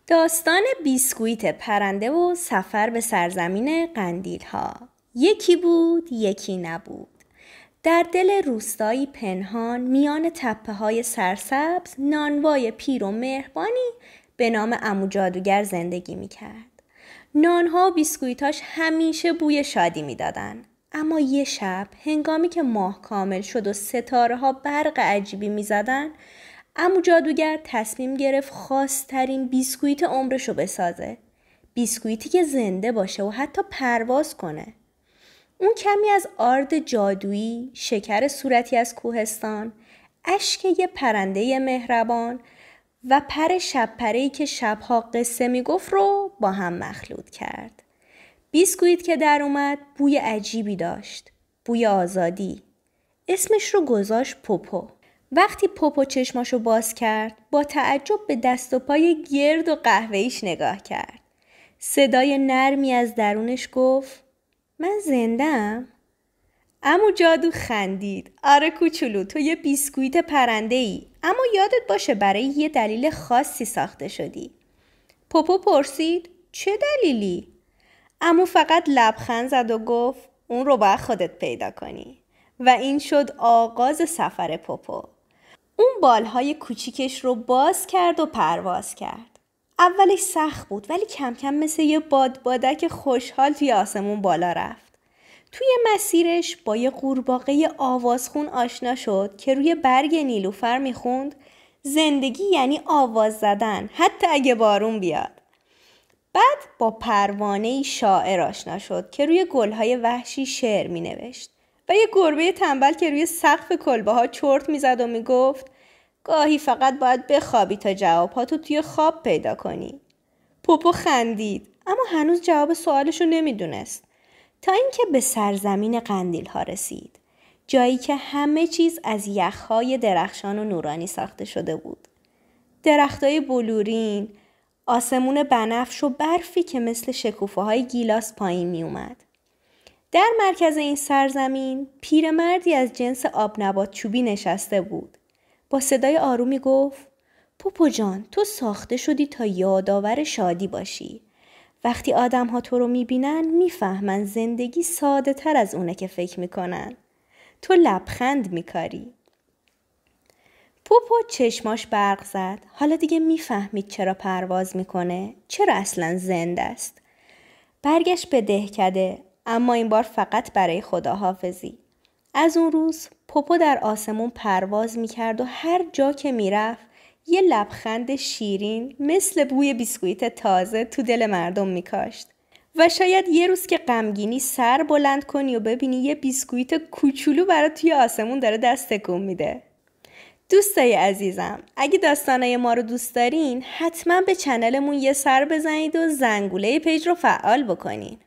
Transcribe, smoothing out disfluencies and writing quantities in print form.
داستان بیسکویت پرنده و سفر به سرزمین قندیل ها. یکی بود یکی نبود. در دل روستایی پنهان میان تپه های سرسبز نانوای پیر و مهربانی به نام عمو جادوگر زندگی میکرد. نانها و بیسکویتاش همیشه بوی شادی میدادن. اما یه شب هنگامی که ماه کامل شد و ستاره ها برق عجیبی میزدن، عمو جادوگر تصمیم گرفت خاص‌ترین بیسکویت عمرشو بسازه. بیسکویتی که زنده باشه و حتی پرواز کنه. اون کمی از آرد جادویی، شکر صورتی از کوهستان، اشک یه پرنده مهربان و پر شب پره‌ای که شبها قصه میگفت رو با هم مخلوط کرد. بیسکویت که در اومد بوی عجیبی داشت. بوی آزادی. اسمش رو گذاشت پوپو. وقتی پوپو چشماشو باز کرد با تعجب به دست و پای گرد و قهوه‌ایش نگاه کرد. صدای نرمی از درونش گفت: من زنده‌ام؟ عمو جادو خندید. آره کوچولو، تو یه بیسکویت پرنده‌ای، اما یادت باشه برای یه دلیل خاصی ساخته شدی. پوپو پرسید: چه دلیلی؟ عمو فقط لبخند زد و گفت: اون رو باید خودت پیدا کنی. و این شد آغاز سفر پوپو. اون بالهای کوچیکش رو باز کرد و پرواز کرد. اولش سخت بود ولی کم کم مثل یه بادبادک خوشحال توی آسمون بالا رفت. توی مسیرش با یه قورباغه آوازخون آشنا شد که روی برگ نیلوفر میخوند: زندگی یعنی آواز زدن، حتی اگه بارون بیاد. بعد با پروانه‌ای شاعر آشنا شد که روی گلهای وحشی شعر مینوشت و یه گربه تنبل که روی سقف کلبه‌ها چرت میزد و میگفت: گاهی فقط باید بخوابی تا جواباتو توی خواب پیدا کنی. پوپو خندید، اما هنوز جواب سوالشو نمیدونست. تا اینکه به سرزمین قندیل ها رسید. جایی که همه چیز از یخهای درخشان و نورانی ساخته شده بود. درختای بلورین، آسمون بنفش و برفی که مثل شکوفه های گیلاس پایین می اومد. در مرکز این سرزمین پیرمردی از جنس آبنبات چوبی نشسته بود. با صدای آرومی گفت: پوپو جان، تو ساخته شدی تا یادآور شادی باشی. وقتی آدم ها تو رو میبینن میفهمن زندگی ساده تر از اونه که فکر میکنن. تو لبخند میکاری. پوپو چشماش برق زد. حالا دیگه میفهمید چرا پرواز میکنه، چرا اصلا زنده است. برگشت به دهکده، اما این بار فقط برای خداحافظی. از اون روز پوپو در آسمون پرواز میکرد و هر جا که میرفت یه لبخند شیرین مثل بوی بیسکویت تازه تو دل مردم میکاشت. و شاید یه روز که غمگینی سر بلند کنی و ببینی یه بیسکویت کوچولو برات توی آسمون داره دست تکون میده. دوستای عزیزم، اگه داستانای ما رو دوست دارین حتما به چنلمون یه سر بزنید و زنگوله پیج رو فعال بکنین.